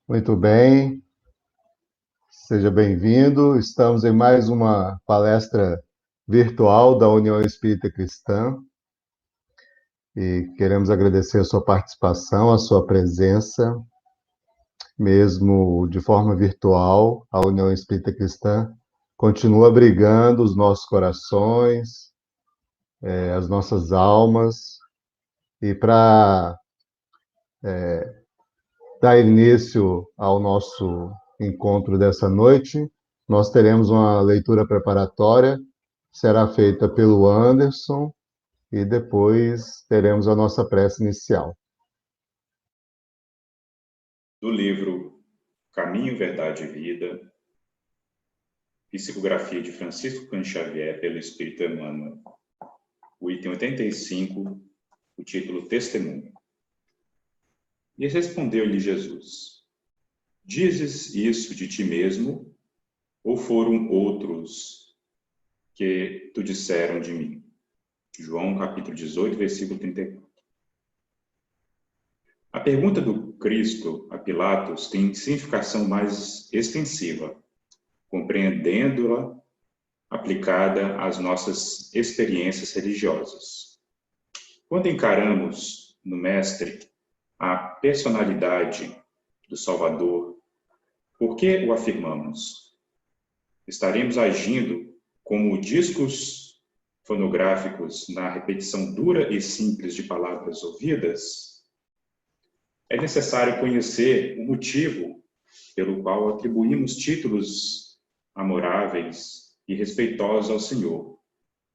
Muito bem, seja bem-vindo. Estamos em mais uma palestra virtual da União Espírita Cristã e queremos agradecer a sua participação, a sua presença, mesmo de forma virtual. A União Espírita Cristã continua abrigando os nossos corações, as nossas almas, e para dar início ao nosso encontro dessa noite, nós teremos uma leitura preparatória, será feita pelo Anderson, e depois teremos a nossa prece inicial. Do livro Caminho, Verdade e Vida, psicografia de Francisco Cândido Xavier pelo Espírito Emmanuel, o item 85, o título Testemunho. E respondeu-lhe Jesus: Dizes isso de ti mesmo, ou foram outros que tu disseram de mim? João capítulo 18, versículo 34. A pergunta do Cristo a Pilatos tem significação mais extensiva, compreendendo-a aplicada às nossas experiências religiosas. Quando encaramos no Mestre a personalidade do Salvador, por que o afirmamos? Estaremos agindo como discos fonográficos na repetição dura e simples de palavras ouvidas? É necessário conhecer o motivo pelo qual atribuímos títulos amoráveis e respeitosos ao Senhor.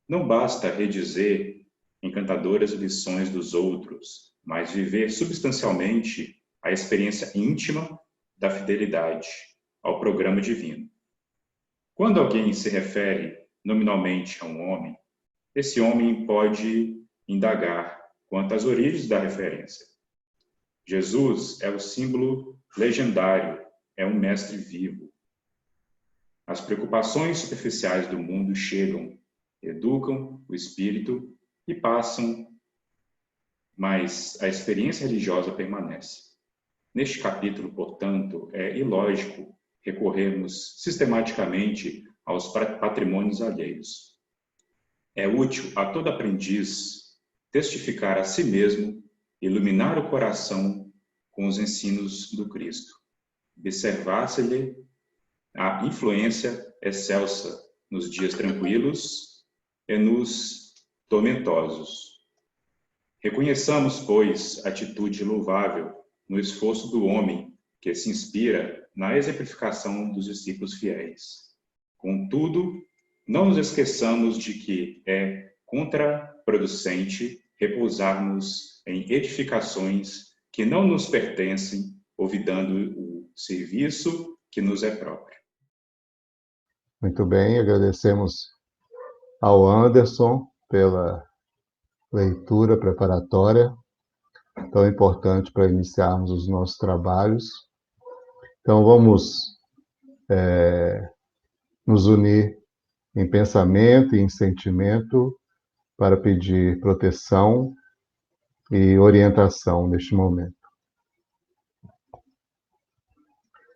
Não basta redizer encantadoras lições dos outros, mas viver substancialmente a experiência íntima da fidelidade ao programa divino. Quando alguém se refere nominalmente a um homem, esse homem pode indagar quanto às origens da referência. Jesus é o símbolo legendário, é um mestre vivo. As preocupações superficiais do mundo chegam, educam o espírito e passam, mas a experiência religiosa permanece. Neste capítulo, portanto, é ilógico recorrermos sistematicamente aos patrimônios alheios. É útil a todo aprendiz testificar a si mesmo, iluminar o coração com os ensinos do Cristo, observar-se-lhe a influência excelsa nos dias tranquilos e nos tormentosos. Reconheçamos, pois, a atitude louvável no esforço do homem que se inspira na exemplificação dos discípulos fiéis. Contudo, não nos esqueçamos de que é contraproducente repousarmos em edificações que não nos pertencem, olvidando o serviço que nos é próprio. Muito bem, agradecemos ao Anderson pela leitura preparatória, tão importante para iniciarmos os nossos trabalhos. Então, vamos nos unir em pensamento e em sentimento para pedir proteção e orientação neste momento.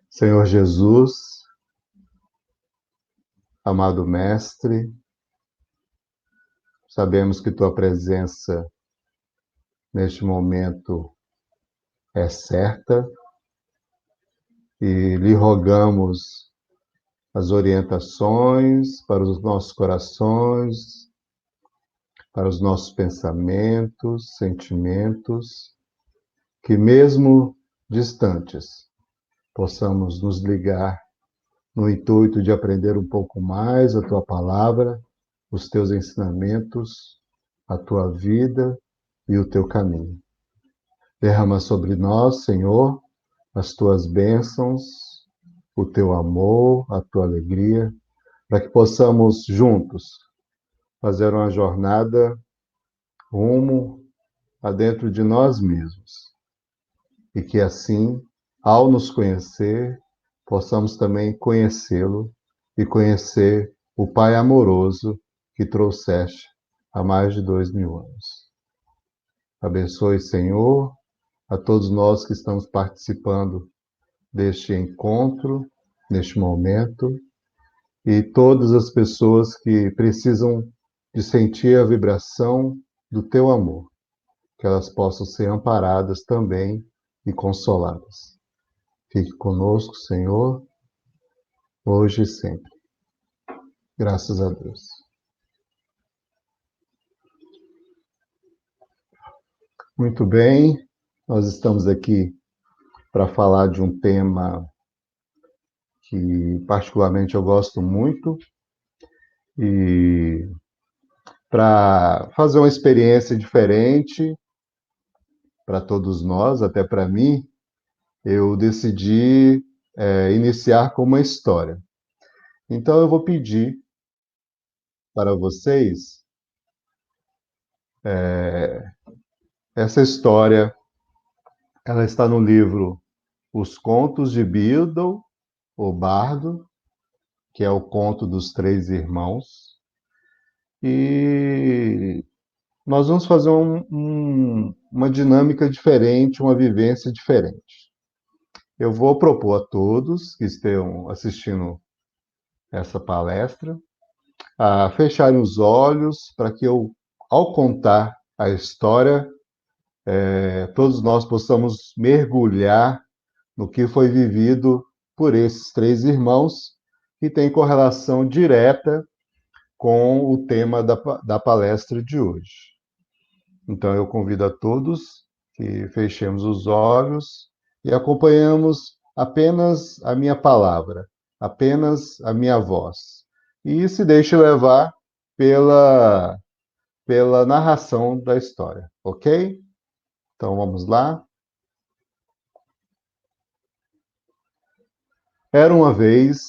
Senhor Jesus, amado Mestre, sabemos que Tua presença neste momento é certa e lhe rogamos as orientações para os nossos corações, para os nossos pensamentos, sentimentos, que mesmo distantes, possamos nos ligar no intuito de aprender um pouco mais a Tua palavra, os Teus ensinamentos, a Tua vida e o Teu caminho. Derrama sobre nós, Senhor, as Tuas bênçãos, o Teu amor, a Tua alegria, para que possamos juntos fazer uma jornada rumo a dentro de nós mesmos. E que assim, ao nos conhecer, possamos também conhecê-lo e conhecer o Pai amoroso que trouxeste há mais de 2000 anos. Abençoe, Senhor, a todos nós que estamos participando deste encontro, neste momento, e todas as pessoas que precisam de sentir a vibração do teu amor, que elas possam ser amparadas também e consoladas. Fique conosco, Senhor, hoje e sempre. Graças a Deus. Muito bem, nós estamos aqui para falar de um tema que particularmente eu gosto muito e para fazer uma experiência diferente para todos nós, até para mim, eu decidi iniciar com uma história. Então eu vou pedir para vocês essa história. Ela está no livro Os Contos de Bildo, o Bardo, que é o conto dos três irmãos. E nós vamos fazer uma dinâmica diferente, uma vivência diferente. Eu vou propor a todos que estejam assistindo essa palestra a fecharem os olhos para que eu, ao contar a história, todos nós possamos mergulhar no que foi vivido por esses três irmãos, que tem correlação direta com o tema da palestra de hoje. Então, eu convido a todos que fechemos os olhos e acompanhamos apenas a minha palavra, apenas a minha voz. E se deixe levar pela narração da história, ok? Então, vamos lá. Era uma vez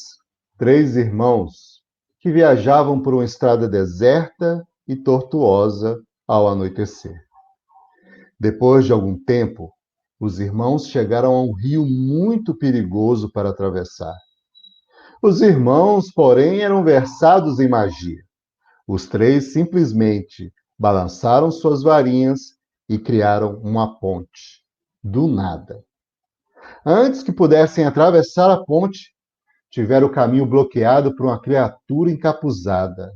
três irmãos que viajavam por uma estrada deserta e tortuosa ao anoitecer. Depois de algum tempo, os irmãos chegaram a um rio muito perigoso para atravessar. Os irmãos, porém, eram versados em magia. Os três simplesmente balançaram suas varinhas e criaram uma ponte. Do nada. Antes que pudessem atravessar a ponte, tiveram o caminho bloqueado por uma criatura encapuzada.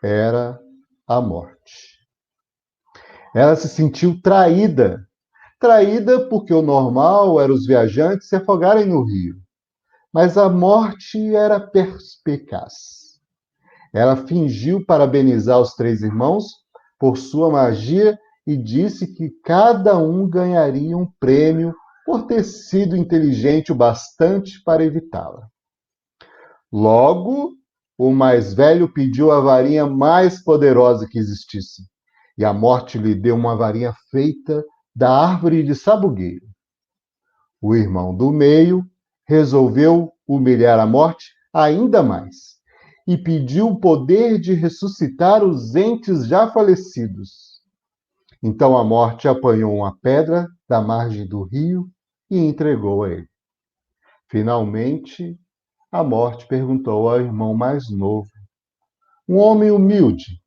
Era a morte. Ela se sentiu traída. Traída porque o normal era os viajantes se afogarem no rio. Mas a morte era perspicaz. Ela fingiu parabenizar os três irmãos por sua magia e disse que cada um ganharia um prêmio por ter sido inteligente o bastante para evitá-la. Logo, o mais velho pediu a varinha mais poderosa que existisse, e a morte lhe deu uma varinha feita da árvore de sabugueiro. O irmão do meio resolveu humilhar a morte ainda mais e pediu o poder de ressuscitar os entes já falecidos. Então a morte apanhou uma pedra da margem do rio e entregou a ele. Finalmente, a morte perguntou ao irmão mais novo, um homem humilde.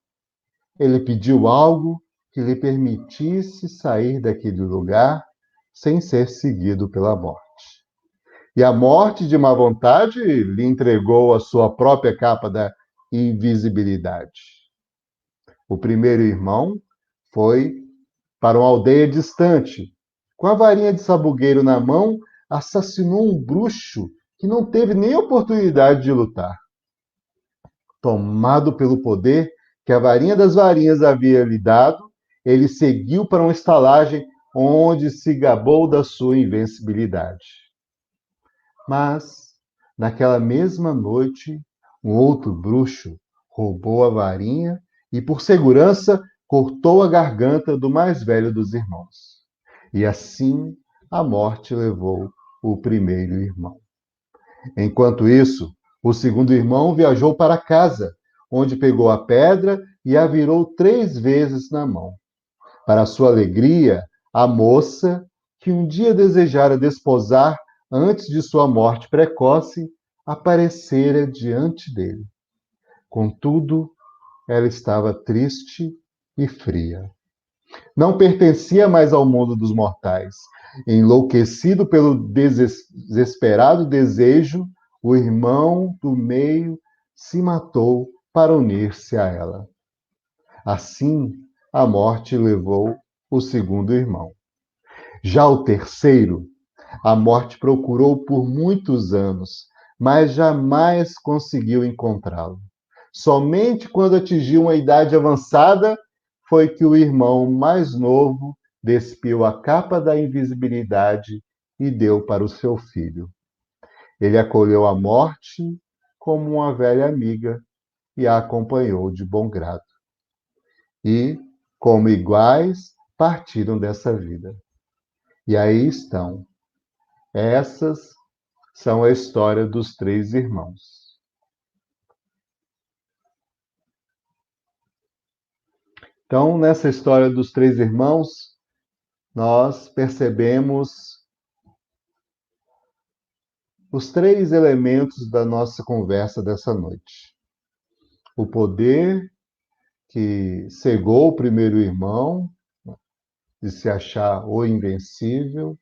Ele pediu algo que lhe permitisse sair daquele lugar sem ser seguido pela morte. E a morte, de má vontade, lhe entregou a sua própria capa da invisibilidade. O primeiro irmão foi para uma aldeia distante. Com a varinha de sabugueiro na mão, assassinou um bruxo que não teve nem oportunidade de lutar. Tomado pelo poder que a varinha das varinhas havia lhe dado, ele seguiu para uma estalagem onde se gabou da sua invencibilidade. Mas, naquela mesma noite, um outro bruxo roubou a varinha e, por segurança, cortou a garganta do mais velho dos irmãos. E assim a morte levou o primeiro irmão. Enquanto isso, o segundo irmão viajou para casa, onde pegou a pedra e a virou 3 vezes na mão. Para sua alegria, a moça, que um dia desejara desposar antes de sua morte precoce, aparecera diante dele. Contudo, ela estava triste e fria. Não pertencia mais ao mundo dos mortais. Enlouquecido pelo desesperado desejo, o irmão do meio se matou para unir-se a ela. Assim, a morte levou o segundo irmão. Já o terceiro, a morte procurou por muitos anos, mas jamais conseguiu encontrá-lo. Somente quando atingiu uma idade avançada foi que o irmão mais novo despiu a capa da invisibilidade e deu para o seu filho. Ele acolheu a morte como uma velha amiga e a acompanhou de bom grado. E, como iguais, partiram dessa vida. E aí estão. Essas são a história dos três irmãos. Então, nessa história dos três irmãos, nós percebemos os três elementos da nossa conversa dessa noite. O poder que cegou o primeiro irmão, de se achar o invencível,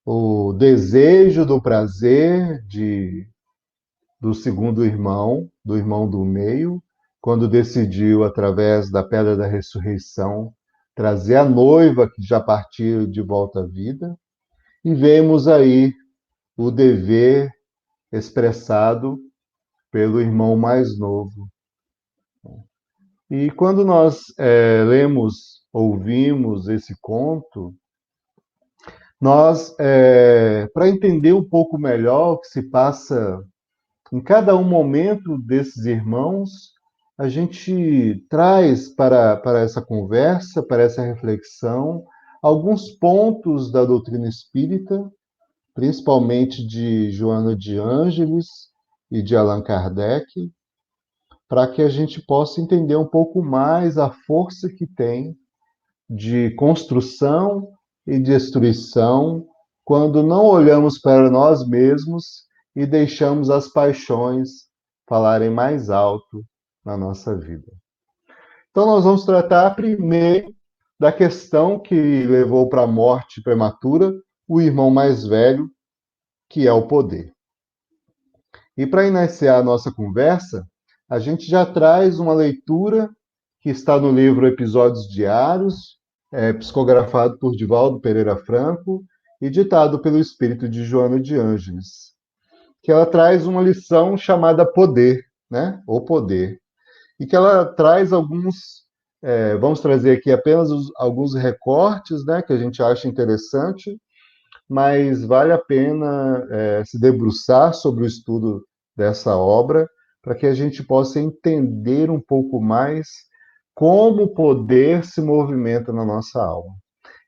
o desejo do prazer do segundo irmão, do irmão do meio, quando decidiu, através da pedra da ressurreição, trazer a noiva que já partiu de volta à vida. E vemos aí o dever expressado pelo irmão mais novo. E quando nós lemos, ouvimos esse conto, nós, para entender um pouco melhor o que se passa em cada um momento desses irmãos, a gente traz para essa conversa, para essa reflexão, alguns pontos da doutrina espírita, principalmente de Joana de Ângeles e de Allan Kardec, para que a gente possa entender um pouco mais a força que tem de construção e destruição quando não olhamos para nós mesmos e deixamos as paixões falarem mais alto na nossa vida. Então, nós vamos tratar primeiro da questão que levou para a morte prematura o irmão mais velho, que é o poder. E para iniciar a nossa conversa, a gente já traz uma leitura que está no livro Episódios Diários, psicografado por Divaldo Pereira Franco e ditado pelo espírito de Joana de Ângeles, que ela traz uma lição chamada Poder, né? O Poder, e que ela traz alguns, vamos trazer aqui apenas alguns recortes, né, que a gente acha interessante, mas vale a pena se debruçar sobre o estudo dessa obra para que a gente possa entender um pouco mais como o poder se movimenta na nossa alma.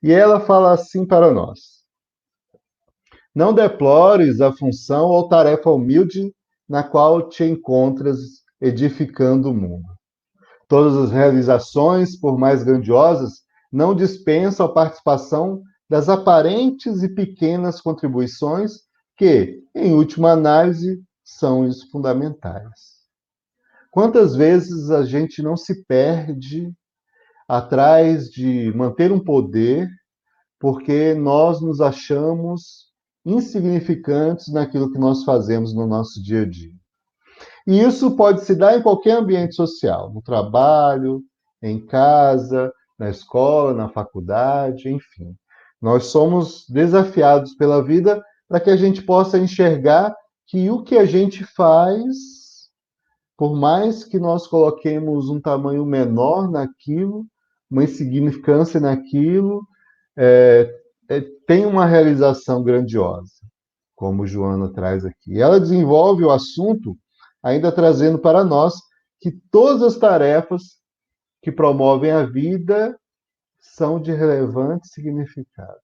E ela fala assim para nós: não deplores a função ou tarefa humilde na qual te encontras edificando o mundo. Todas as realizações, por mais grandiosas, não dispensam a participação das aparentes e pequenas contribuições que, em última análise, são os fundamentais. Quantas vezes a gente não se perde atrás de manter um poder porque nós nos achamos insignificantes naquilo que nós fazemos no nosso dia a dia? E isso pode se dar em qualquer ambiente social, no trabalho, em casa, na escola, na faculdade, enfim. Nós somos desafiados pela vida para que a gente possa enxergar que o que a gente faz, por mais que nós coloquemos um tamanho menor naquilo, uma insignificância naquilo, tem uma realização grandiosa, como Joana traz aqui. Ela desenvolve o assunto ainda trazendo para nós que todas as tarefas que promovem a vida são de relevante significado.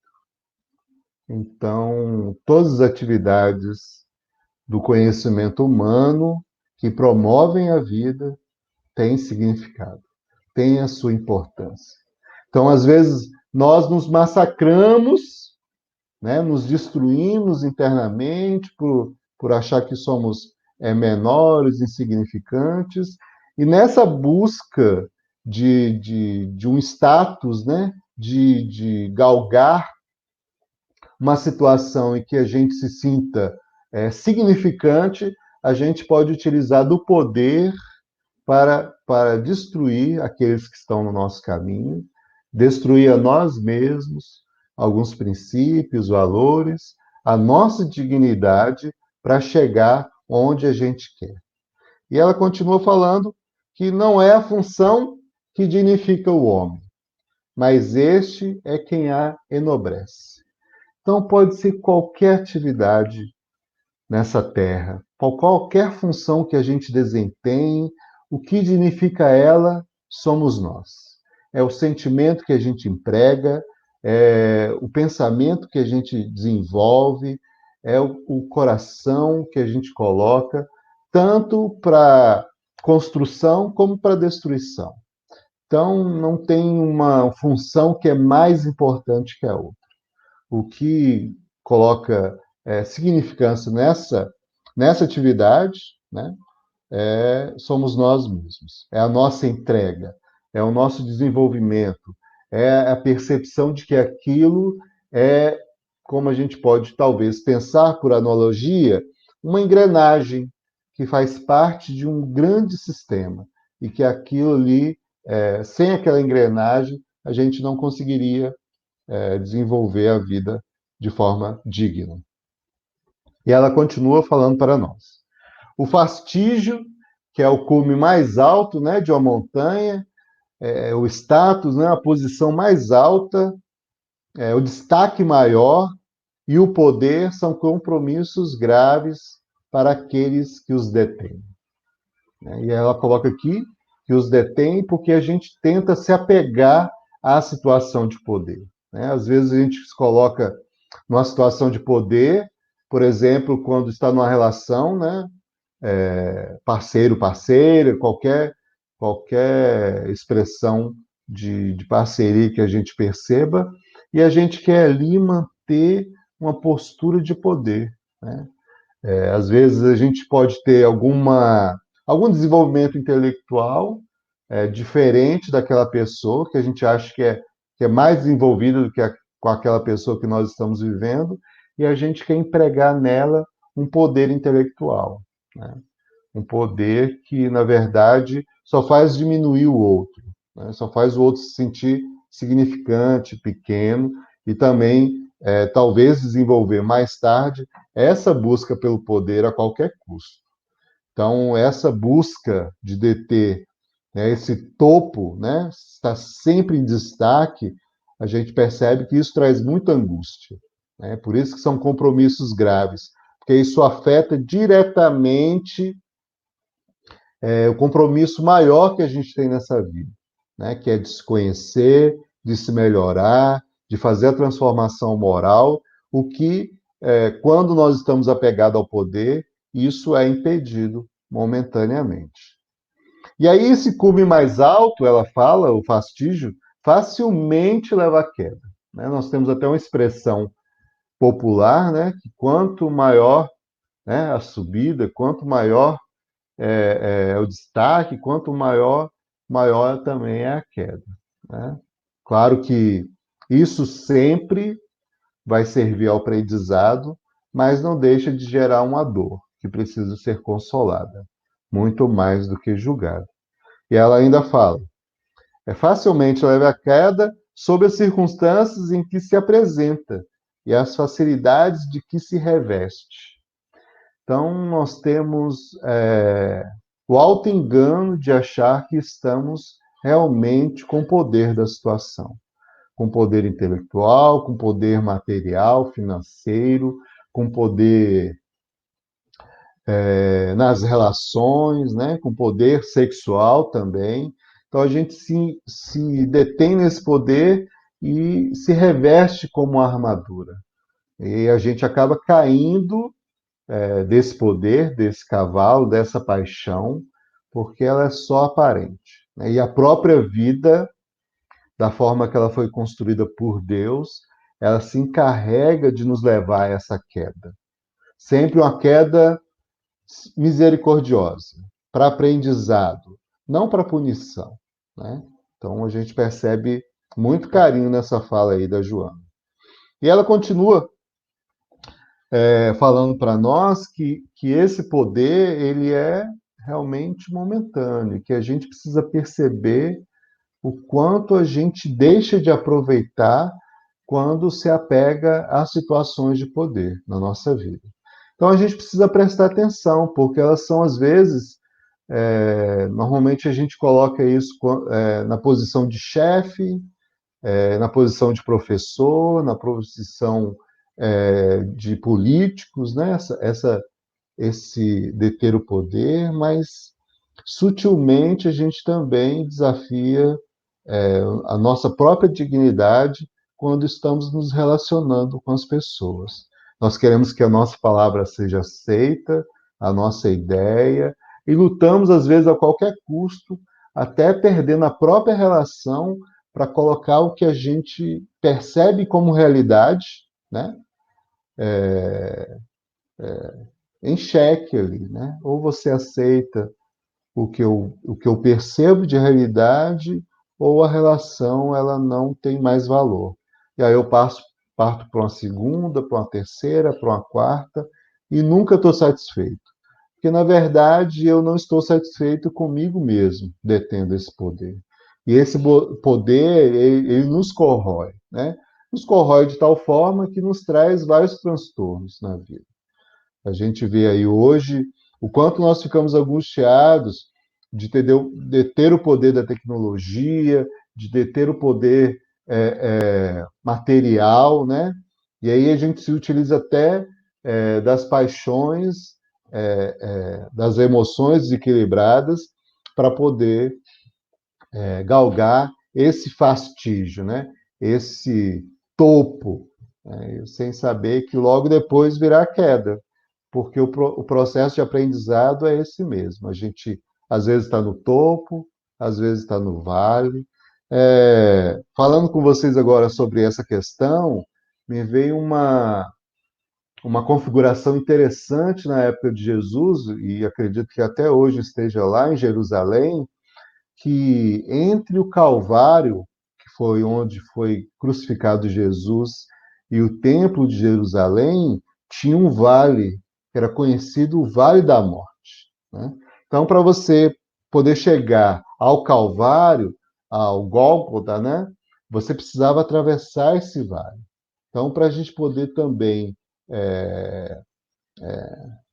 Então, todas as atividades do conhecimento humano que promovem a vida têm significado, têm a sua importância. Então, às vezes, nós nos massacramos, né, nos destruímos internamente por achar que somos menores, insignificantes, e nessa busca de um status, né? De galgar uma situação em que a gente se sinta significante, a gente pode utilizar do poder para destruir aqueles que estão no nosso caminho, destruir a nós mesmos, alguns princípios, valores, a nossa dignidade para chegar onde a gente quer. E ela continua falando que não é a função que dignifica o homem, mas este é quem a enobrece. Então, pode ser qualquer atividade nessa terra, qualquer função que a gente desempenhe, o que dignifica ela somos nós. É o sentimento que a gente emprega, é o pensamento que a gente desenvolve, é o coração que a gente coloca, tanto para construção como para destruição. Então, não tem uma função que é mais importante que a outra. O que coloca significância nessa atividade, né, somos nós mesmos. É a nossa entrega, é o nosso desenvolvimento, é a percepção de que aquilo é, como a gente pode talvez pensar por analogia, uma engrenagem que faz parte de um grande sistema e que aquilo ali, sem aquela engrenagem, a gente não conseguiria desenvolver a vida de forma digna. E ela continua falando para nós. O fastígio, que é o cume mais alto, né, de uma montanha, o status, né, a posição mais alta, o destaque maior e o poder são compromissos graves para aqueles que os detêm. E ela coloca aqui que os detém porque a gente tenta se apegar à situação de poder. Às vezes a gente se coloca numa situação de poder, por exemplo, quando está numa relação, né? Parceiro, parceira, qualquer expressão de parceria que a gente perceba, e a gente quer ali manter uma postura de poder. Né? Às vezes a gente pode ter algum desenvolvimento intelectual diferente daquela pessoa, que a gente acha que é mais desenvolvida do que com aquela pessoa que nós estamos vivendo, e a gente quer empregar nela um poder intelectual. Né? Um poder que, na verdade, só faz diminuir o outro, né? Só faz o outro se sentir significante, pequeno, e também, talvez, desenvolver mais tarde essa busca pelo poder a qualquer custo. Então, essa busca de deter, né, esse topo, né, está sempre em destaque, a gente percebe que isso traz muita angústia. Né? Por isso que são compromissos graves, porque isso afeta diretamente o compromisso maior que a gente tem nessa vida, né? Que é de se conhecer, de se melhorar, de fazer a transformação moral, o que, quando nós estamos apegados ao poder, isso é impedido momentaneamente. E aí, esse cume mais alto, ela fala, o fastígio, facilmente leva à queda. Né? Nós temos até uma expressão popular, né? Que quanto maior, né, a subida, quanto maior o destaque, quanto maior também é a queda. Né? Claro que isso sempre vai servir ao aprendizado, mas não deixa de gerar uma dor que precisa ser consolada, muito mais do que julgada. E ela ainda fala: é facilmente leva à queda sob as circunstâncias em que se apresenta e as facilidades de que se reveste. Então, nós temos o alto engano de achar que estamos realmente com o poder da situação, com poder intelectual, com poder material, financeiro, com poder nas relações, né, com poder sexual também. Então, a gente se detém nesse poder e se reveste como uma armadura. E a gente acaba caindo desse poder, desse cavalo, dessa paixão, porque ela é só aparente. Né? E a própria vida, da forma que ela foi construída por Deus, ela se encarrega de nos levar a essa queda. Sempre uma queda misericordiosa, para aprendizado, não para punição. Né? Então, a gente percebe muito carinho nessa fala aí da Joana. E ela continua falando para nós que esse poder ele é realmente momentâneo, que a gente precisa perceber o quanto a gente deixa de aproveitar quando se apega às situações de poder na nossa vida. Então a gente precisa prestar atenção, porque elas são, às vezes, normalmente a gente coloca isso na posição de chefe, na posição de professor, na posição de políticos, né? Esse deter o poder, mas sutilmente a gente também desafia a nossa própria dignidade quando estamos nos relacionando com as pessoas. Nós queremos que a nossa palavra seja aceita, a nossa ideia, e lutamos, às vezes, a qualquer custo, até perdendo a própria relação para colocar o que a gente percebe como realidade, né? Em xeque ali, né? Ou você aceita o que eu percebo de realidade, ou a relação ela não tem mais valor. E aí eu parto para uma segunda, para uma terceira, para uma quarta, e nunca estou satisfeito. Porque, na verdade, eu não estou satisfeito comigo mesmo, detendo esse poder. E esse poder, ele nos corrói, né? Nos corrói de tal forma que nos traz vários transtornos na vida. A gente vê aí hoje o quanto nós ficamos angustiados de ter o poder da tecnologia, de deter o poder material, né? E aí a gente se utiliza até das paixões, das emoções desequilibradas para poder galgar esse fastígio, né? Esse topo, né? Sem saber que logo depois virá a queda, porque o processo de aprendizado é esse mesmo. A gente, às vezes, está no topo, às vezes está no vale. Falando com vocês agora sobre essa questão, me veio uma configuração interessante na época de Jesus, e acredito que até hoje esteja lá em Jerusalém, que entre o Calvário, que foi onde foi crucificado Jesus, e o Templo de Jerusalém, tinha um vale, que era conhecido o Vale da Morte, né? Então, para você poder chegar ao Calvário, ao Gólgota, né, você precisava atravessar esse vale. Então, para a gente poder também é,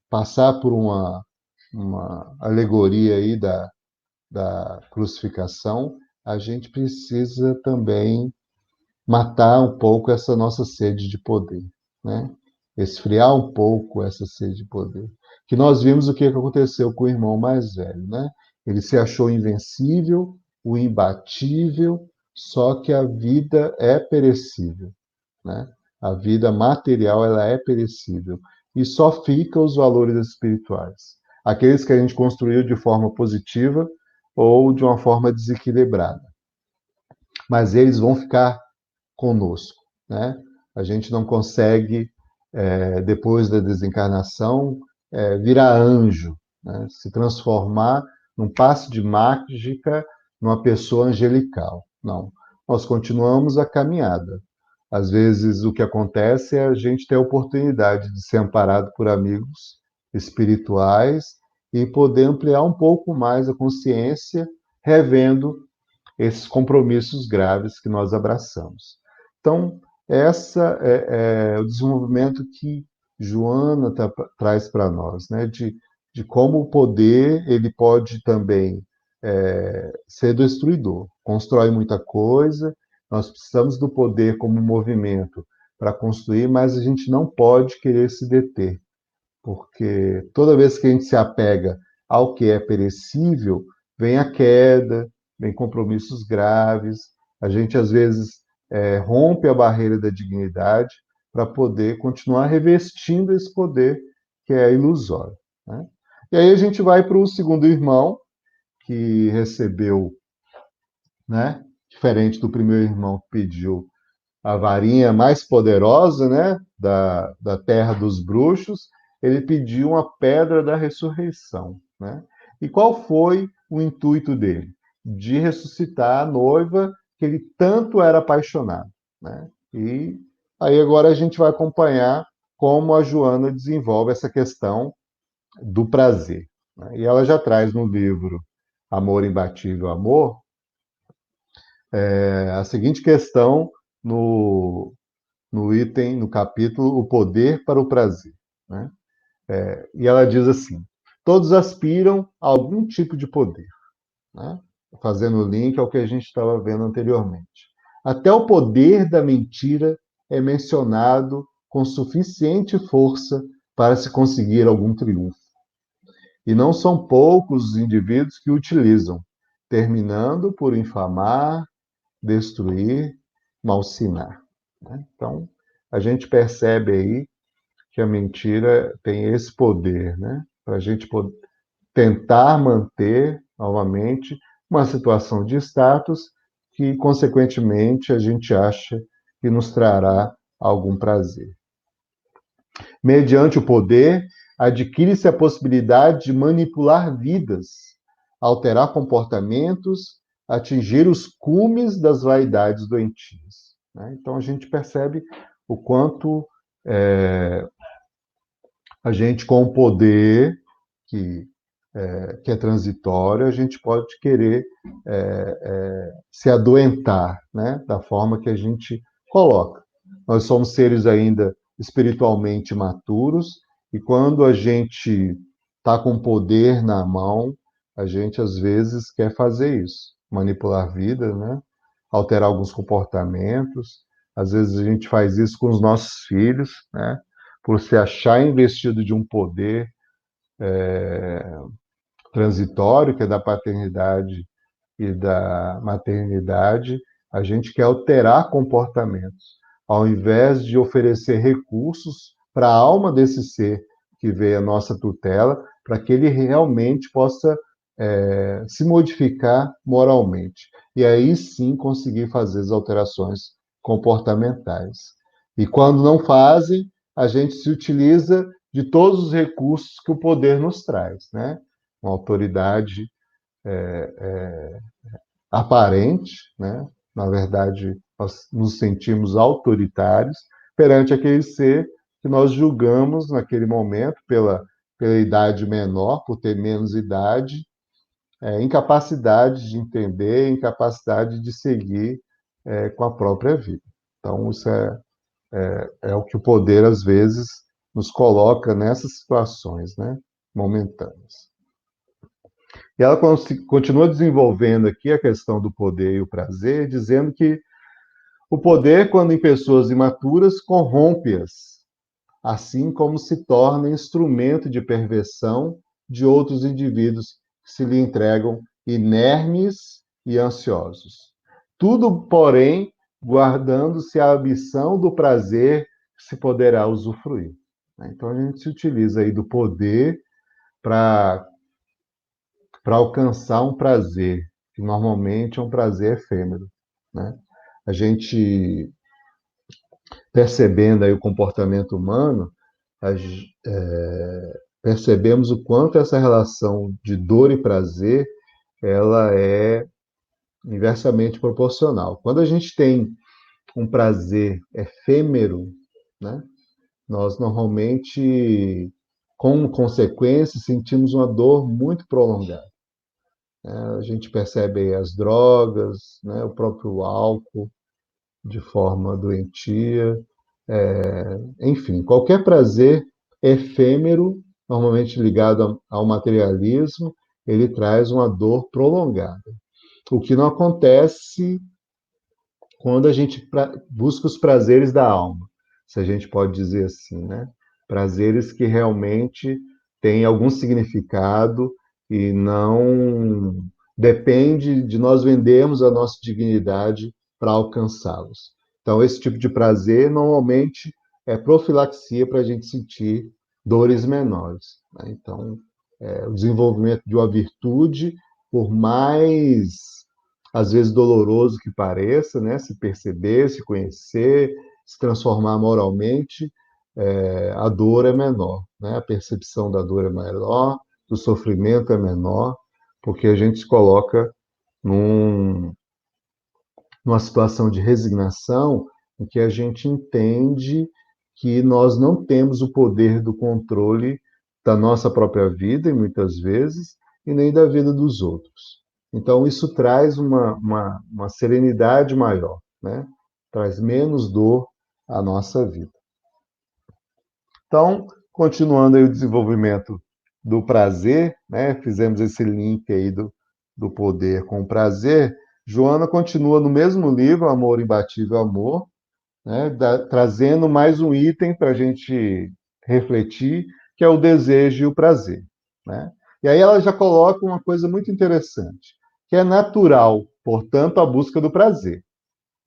passar por uma alegoria aí da crucificação, a gente precisa também matar um pouco essa nossa sede de poder, né? Esfriar um pouco essa sede de poder. Que nós vimos o que aconteceu com o irmão mais velho, né? Ele se achou invencível, o imbatível, só que a vida é perecível, né? A vida material ela é perecível e só fica os valores espirituais, aqueles que a gente construiu de forma positiva ou de uma forma desequilibrada, mas eles vão ficar conosco, né? A gente não consegue, depois da desencarnação, virar anjo, né? Se transformar num passe de mágica numa pessoa angelical. Não, nós continuamos a caminhada. Às vezes o que acontece é a gente ter a oportunidade de ser amparado por amigos espirituais e poder ampliar um pouco mais a consciência, revendo esses compromissos graves que nós abraçamos. Então, essa é o desenvolvimento que Joana traz para nós, né? De como o poder ele pode também ser destruidor, constrói muita coisa. Nós precisamos do poder como movimento para construir, mas a gente não pode querer se deter, porque toda vez que a gente se apega ao que é perecível, vem a queda, vem compromissos graves, a gente às vezes rompe a barreira da dignidade para poder continuar revestindo esse poder que é ilusório, né? E aí a gente vai para o segundo irmão, que recebeu, né, diferente do primeiro irmão que pediu a varinha mais poderosa, né, da terra dos bruxos, ele pediu uma pedra da ressurreição, né? E qual foi o intuito dele? de ressuscitar a noiva que ele tanto era apaixonado, né? E aí agora a gente vai acompanhar como a Joana desenvolve essa questão do prazer, né? E ela já traz no livro Amor Imbatível Amor a seguinte questão no item, no capítulo O Poder para o Prazer, né? E ela diz assim: todos aspiram a algum tipo de poder, né? Fazendo o link ao que a gente estava vendo anteriormente. Até o poder da mentira é mencionado com suficiente força para se conseguir algum triunfo. E não são poucos os indivíduos que o utilizam, terminando por infamar, destruir, malsinar, né? Então, a gente percebe aí que a mentira tem esse poder, né? Para a gente tentar manter novamente uma situação de status que, consequentemente, a gente acha que nos trará algum prazer. Mediante o poder, adquire-se a possibilidade de manipular vidas, alterar comportamentos, atingir os cumes das vaidades doentias, né? Então a gente percebe o quanto a gente, com o poder que que é transitório, a gente pode querer se adoentar, né? Da forma que a gente coloca. Nós somos seres ainda espiritualmente maturos, e quando a gente está com poder na mão, a gente às vezes quer fazer isso, manipular a vida, né? Alterar alguns comportamentos. Às vezes a gente faz isso com os nossos filhos, né? Por se achar investido de um poder transitório, que é da paternidade e da maternidade, a gente quer alterar comportamentos, ao invés de oferecer recursos para a alma desse ser que veio à nossa tutela, para que ele realmente possa se modificar moralmente. E aí sim conseguir fazer as alterações comportamentais. E quando não fazem, a gente se utiliza de todos os recursos que o poder nos traz, né? Uma autoridade aparente, né? Na verdade, nós nos sentimos autoritários perante aquele ser que nós julgamos naquele momento pela idade menor, por ter menos idade, incapacidade de entender, incapacidade de seguir com a própria vida. Então, isso é o que o poder, às vezes, nos coloca nessas situações, né? Momentâneas. E ela continua desenvolvendo aqui a questão do poder e o prazer, dizendo que o poder, quando em pessoas imaturas, corrompe-as, assim como se torna instrumento de perversão de outros indivíduos que se lhe entregam inermes e ansiosos. Tudo, porém, guardando-se a ambição do prazer que se poderá usufruir. Então, a gente se utiliza aí do poder para alcançar um prazer, que normalmente é um prazer efêmero, né? A gente, percebendo aí o comportamento humano, percebemos o quanto essa relação de dor e prazer ela é inversamente proporcional. Quando a gente tem um prazer efêmero, né, nós normalmente, como consequência, sentimos uma dor muito prolongada. A gente percebe aí as drogas, né, o próprio álcool de forma doentia, enfim, qualquer prazer efêmero, normalmente ligado ao materialismo, ele traz uma dor prolongada. O que não acontece quando a gente busca os prazeres da alma, se a gente pode dizer assim, né? Prazeres que realmente têm algum significado e não depende de nós vendermos a nossa dignidade para alcançá-los. Então, esse tipo de prazer normalmente é profilaxia para a gente sentir dores menores, né? Então, o desenvolvimento de uma virtude, por mais às vezes doloroso que pareça, né? Se perceber, se conhecer, se transformar moralmente, a dor é menor, né? A percepção da dor é menor, do sofrimento é menor, porque a gente se coloca numa situação de resignação em que a gente entende que nós não temos o poder do controle da nossa própria vida, e muitas vezes, e nem da vida dos outros. Então, isso traz uma serenidade maior, né? Traz menos dor à nossa vida. Então, continuando aí o desenvolvimento do prazer, né? Fizemos esse link aí do poder com o prazer. Joana continua no mesmo livro, Amor Imbatível Amor, né? Trazendo mais um item para a gente refletir, que é o desejo e o prazer, né? E aí ela já coloca uma coisa muito interessante, que é natural, portanto, a busca do prazer,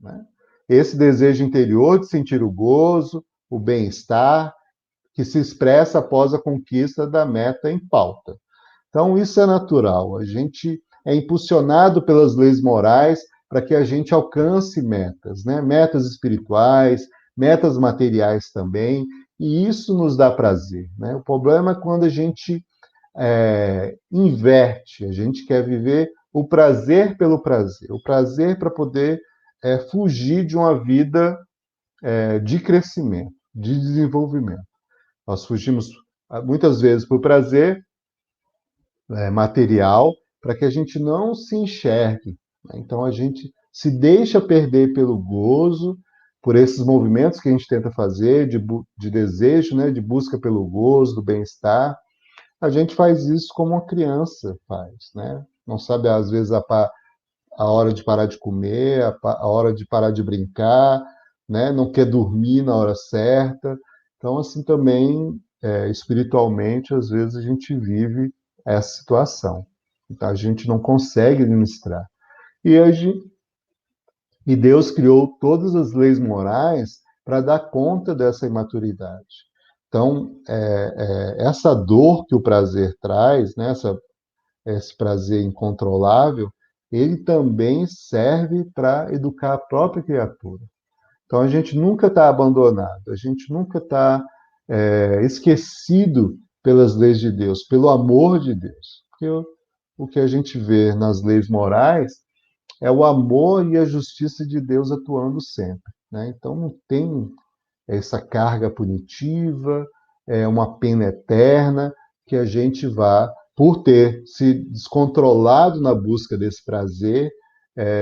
né? Esse desejo interior de sentir o gozo, o bem-estar, que se expressa após a conquista da meta em pauta. Então, isso é natural. A gente é impulsionado pelas leis morais para que a gente alcance metas, né? Metas espirituais, metas materiais também, e isso nos dá prazer, né? O problema é quando a gente inverte, a gente quer viver o prazer pelo prazer, o prazer para poder fugir de uma vida de crescimento, de desenvolvimento. Nós fugimos muitas vezes por prazer material para que a gente não se enxergue, né? Então a gente se deixa perder pelo gozo, por esses movimentos que a gente tenta fazer de desejo, né? De busca pelo gozo, do bem-estar. A gente faz isso como uma criança faz, né? Não sabe às vezes a hora de parar de comer, a hora de parar de brincar, né? Não quer dormir na hora certa. Então, assim também, espiritualmente, às vezes a gente vive essa situação. Então, a gente não consegue administrar. E Deus criou todas as leis morais para dar conta dessa imaturidade. Então, essa dor que o prazer traz, né? Esse prazer incontrolável, ele também serve para educar a própria criatura. Então a gente nunca está abandonado, a gente nunca está esquecido pelas leis de Deus, pelo amor de Deus. Porque o que a gente vê nas leis morais é o amor e a justiça de Deus atuando sempre, né? Então não tem essa carga punitiva, uma pena eterna que a gente vá, por ter se descontrolado na busca desse prazer,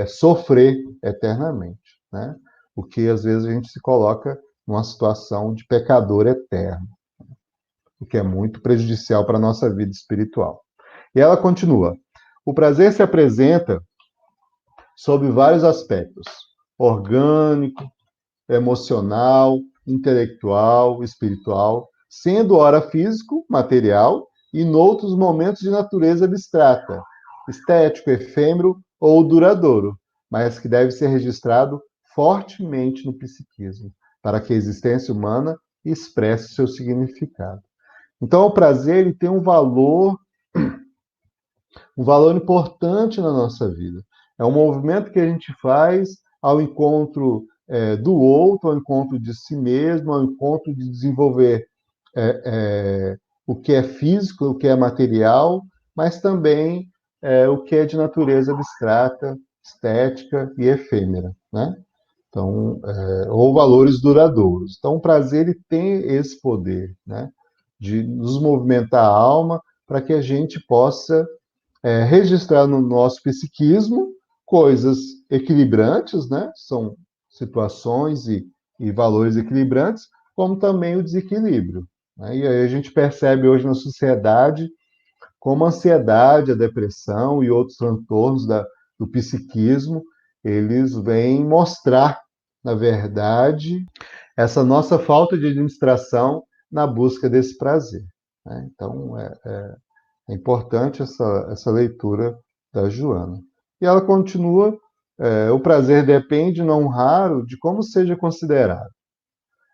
sofrer eternamente, né? Porque às vezes a gente se coloca numa situação de pecador eterno, o que é muito prejudicial para a nossa vida espiritual. E ela continua: o prazer se apresenta sob vários aspectos: orgânico, emocional, intelectual, espiritual, sendo ora físico, material, e noutros momentos de natureza abstrata, estético, efêmero ou duradouro, mas que deve ser registrado fortemente no psiquismo, para que a existência humana expresse seu significado. Então, o prazer ele tem um valor importante na nossa vida. É um movimento que a gente faz ao encontro do outro, ao encontro de si mesmo, ao encontro de desenvolver o que é físico, o que é material, mas também o que é de natureza abstrata, estética e efêmera, né? Então, ou valores duradouros. Então, o prazer ele tem esse poder, né? De nos movimentar a alma para que a gente possa registrar no nosso psiquismo coisas equilibrantes, né? São situações e valores equilibrantes, como também o desequilíbrio, né? E aí a gente percebe hoje na sociedade como a ansiedade, a depressão e outros transtornos do psiquismo, eles vêm mostrar, na verdade, essa nossa falta de administração na busca desse prazer, né? Então, é importante essa leitura da Joana. E ela continua: o prazer depende, não raro, de como seja considerado.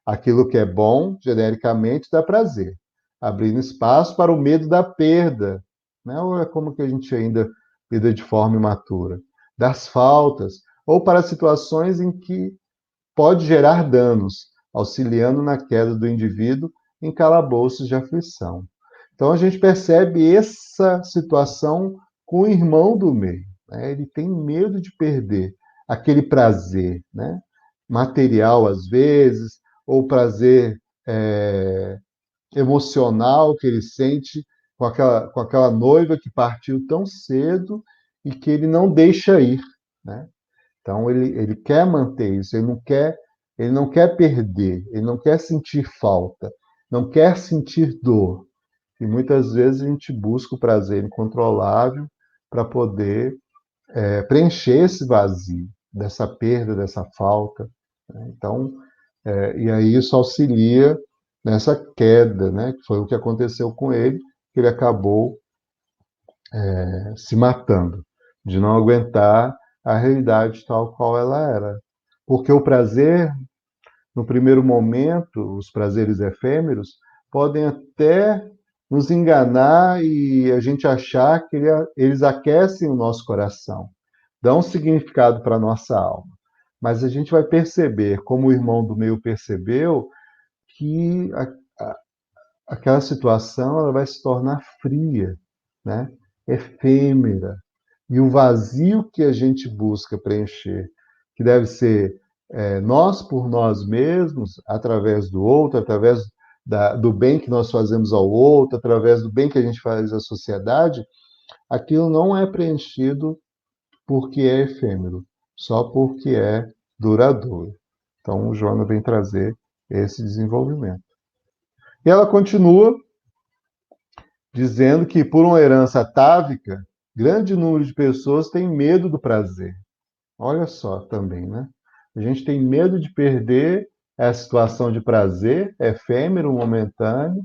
Aquilo que é bom, genericamente, dá prazer, abrindo espaço para o medo da perda, né? Ou é como que a gente ainda lida de forma imatura? Das faltas, ou para situações em que pode gerar danos, auxiliando na queda do indivíduo em calabouços de aflição. Então a gente percebe essa situação com o irmão do meio, né? Ele tem medo de perder aquele prazer, né? Material, às vezes, ou prazer emocional que ele sente com aquela noiva que partiu tão cedo e que ele não deixa ir, né? Então ele quer manter isso, ele não quer perder, ele não quer sentir falta, não quer sentir dor. E muitas vezes a gente busca o prazer incontrolável para poder preencher esse vazio, dessa perda, dessa falta, né? Então, e aí isso auxilia nessa queda, né? Que foi o que aconteceu com ele, que ele acabou se matando, de não aguentar a realidade tal qual ela era. Porque o prazer, no primeiro momento, os prazeres efêmeros, podem até nos enganar e a gente achar que eles aquecem o nosso coração, dão um significado para a nossa alma. Mas a gente vai perceber, como o irmão do meio percebeu, que aquela situação ela vai se tornar fria, né? Efêmera. E o vazio que a gente busca preencher, que deve ser nós por nós mesmos, através do outro, através do bem que nós fazemos ao outro, através do bem que a gente faz à sociedade, aquilo não é preenchido porque é efêmero, só porque é duradouro. Então, o Joana vem trazer esse desenvolvimento. E ela continua dizendo que, por uma herança atávica, grande número de pessoas tem medo do prazer. Olha só também, né? A gente tem medo de perder essa situação de prazer efêmero, momentâneo,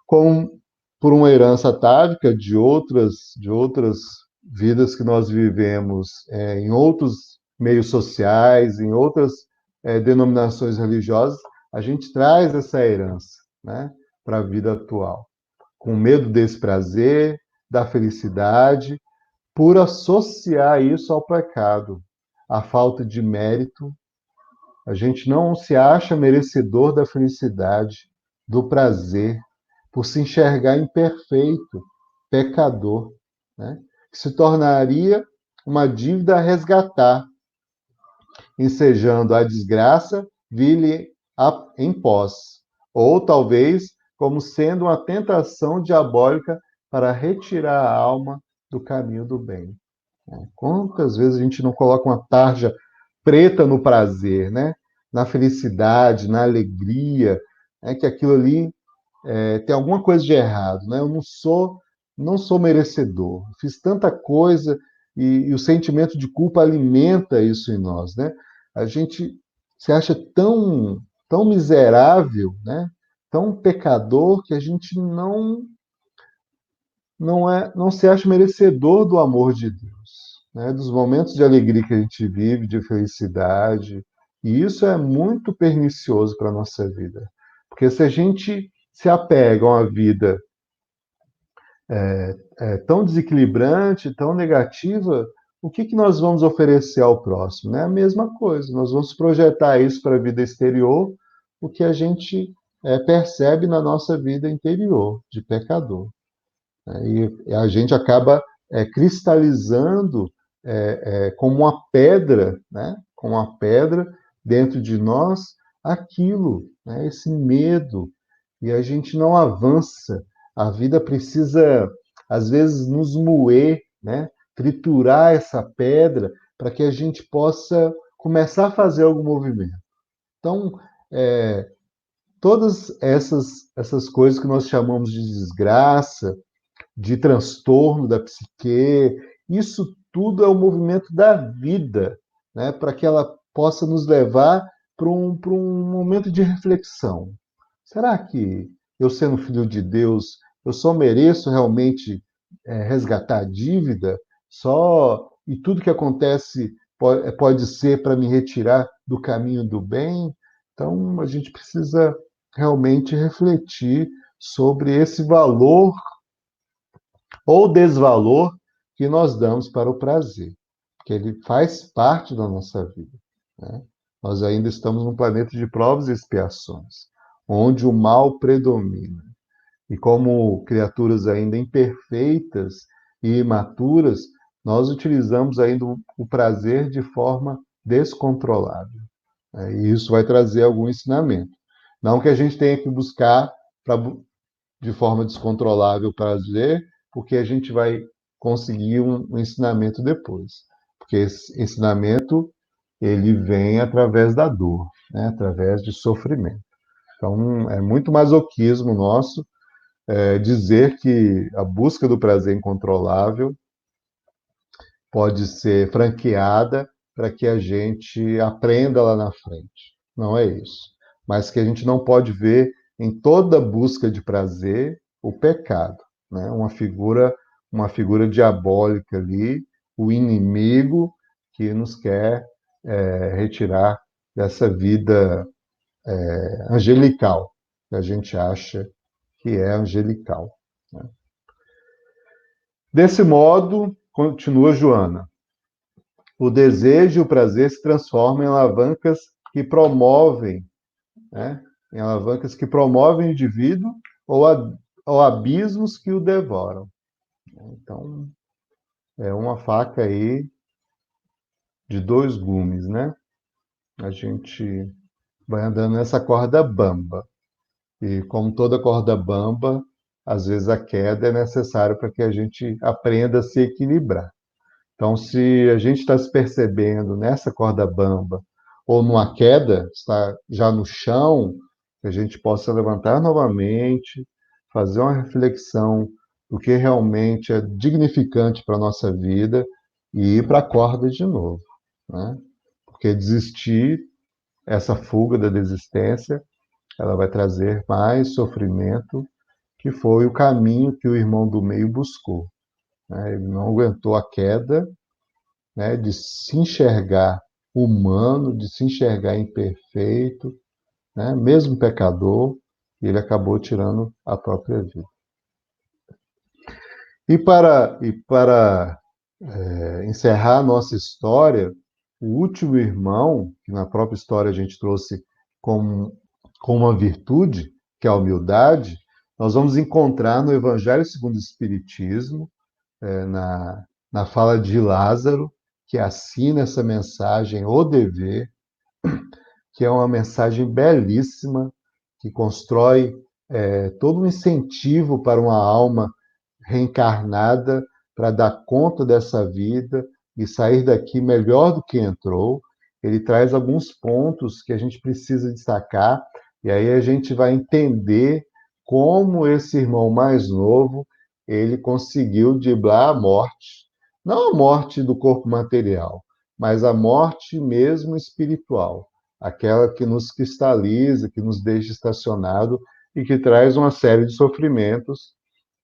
com, por uma herança atávica de outras vidas que nós vivemos em outros meios sociais, em outras denominações religiosas, a gente traz essa herança, né, para a vida atual, com medo desse prazer, da felicidade, por associar isso ao pecado, à falta de mérito. A gente não se acha merecedor da felicidade, do prazer, por se enxergar imperfeito, pecador, né? Que se tornaria uma dívida a resgatar, ensejando a desgraça vir-lhe em pós, ou talvez como sendo uma tentação diabólica para retirar a alma do caminho do bem. Quantas vezes a gente não coloca uma tarja preta no prazer, né? Na felicidade, na alegria, que aquilo ali tem alguma coisa de errado, né? Eu não sou merecedor. Fiz tanta coisa e o sentimento de culpa alimenta isso em nós, né? A gente se acha tão miserável, né? Tão pecador que a gente não se acha merecedor do amor de Deus, né? Dos momentos de alegria que a gente vive, de felicidade. E isso é muito pernicioso para a nossa vida. Porque se a gente se apega a uma vida tão desequilibrante, tão negativa, o que nós vamos oferecer ao próximo? Né? A mesma coisa, nós vamos projetar isso para a vida exterior, o que a gente percebe na nossa vida interior, de pecador. E a gente acaba cristalizando como uma pedra, né? Como uma pedra dentro de nós, aquilo, né? Esse medo, e a gente não avança. A vida precisa, às vezes, nos moer, né? Triturar essa pedra para que a gente possa começar a fazer algum movimento. Então, todas essas coisas que nós chamamos de desgraça, de transtorno da psique, isso tudo é o movimento da vida, né? Para que ela possa nos levar para um momento de reflexão. Será que eu, sendo filho de Deus, eu só mereço realmente resgatar a dívida? Só e tudo que acontece pode ser para me retirar do caminho do bem? Então, a gente precisa realmente refletir sobre esse valor ou desvalor que nós damos para o prazer, que ele faz parte da nossa vida, né? Nós ainda estamos num planeta de provas e expiações, onde o mal predomina. E como criaturas ainda imperfeitas e imaturas, nós utilizamos ainda o prazer de forma descontrolável. E isso vai trazer algum ensinamento. Não que a gente tenha que buscar de forma descontrolável o prazer, porque a gente vai conseguir um ensinamento depois. Porque esse ensinamento ele vem através da dor, né? Através de sofrimento. Então, é muito masoquismo nosso dizer que a busca do prazer incontrolável pode ser franqueada para que a gente aprenda lá na frente. Não é isso. Mas que a gente não pode ver em toda busca de prazer o pecado, né? Uma figura diabólica ali, o inimigo que nos quer retirar dessa vida angelical, que a gente acha que é angelical, né? Desse modo, continua Joana, o desejo e o prazer se transformam em alavancas que promovem, né? Em alavancas que promovem o indivíduo ou abismos que o devoram. Então, é uma faca aí de dois gumes, né? A gente vai andando nessa corda bamba. E como toda corda bamba, às vezes a queda é necessária para que a gente aprenda a se equilibrar. Então, se a gente está se percebendo nessa corda bamba ou numa queda, está já no chão, que a gente possa levantar novamente, fazer uma reflexão do que realmente é dignificante para a nossa vida e ir para a corda de novo, né? Porque desistir, essa fuga da desistência, ela vai trazer mais sofrimento, que foi o caminho que o irmão do meio buscou, né? Ele não aguentou a queda, né, de se enxergar humano, de se enxergar imperfeito, né, mesmo pecador, ele acabou tirando a própria vida. E para encerrar a nossa história, o último irmão, que na própria história a gente trouxe como uma virtude, que é a humildade, nós vamos encontrar no Evangelho segundo o Espiritismo, na fala de Lázaro, que assina essa mensagem, O Dever, que é uma mensagem belíssima, que constrói todo um incentivo para uma alma reencarnada para dar conta dessa vida e sair daqui melhor do que entrou. Ele traz alguns pontos que a gente precisa destacar, e aí a gente vai entender como esse irmão mais novo ele conseguiu driblar a morte. Não a morte do corpo material, mas a morte mesmo espiritual, aquela que nos cristaliza, que nos deixa estacionado e que traz uma série de sofrimentos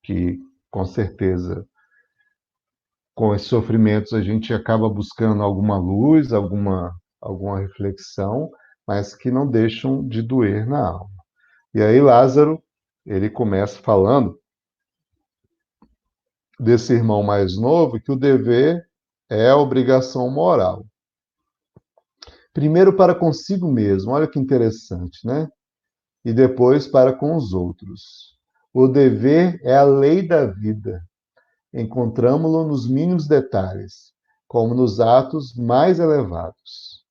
que, com certeza, com esses sofrimentos a gente acaba buscando alguma luz, alguma reflexão, mas que não deixam de doer na alma. E aí Lázaro, ele começa falando desse irmão mais novo que o dever é a obrigação moral. Primeiro para consigo mesmo, olha que interessante, né? E depois para com os outros. O dever é a lei da vida. Encontramos-lo nos mínimos detalhes, como nos atos mais elevados.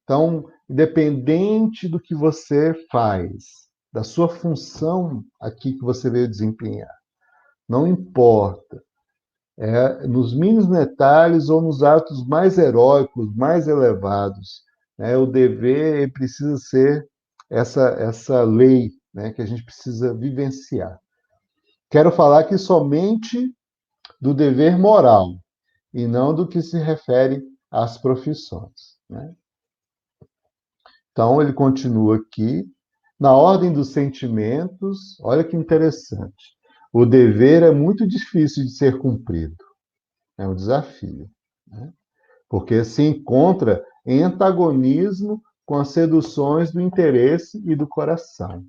Então, independente do que você faz, da sua função aqui que você veio desempenhar, não importa, nos mínimos detalhes ou nos atos mais heróicos, mais elevados, né, o dever precisa ser essa lei, né, que a gente precisa vivenciar. Quero falar que somente do dever moral e não do que se refere às profissões, né? Então, ele continua aqui, na ordem dos sentimentos, olha que interessante. O dever é muito difícil de ser cumprido, é um desafio, né? Porque se encontra em antagonismo com as seduções do interesse e do coração.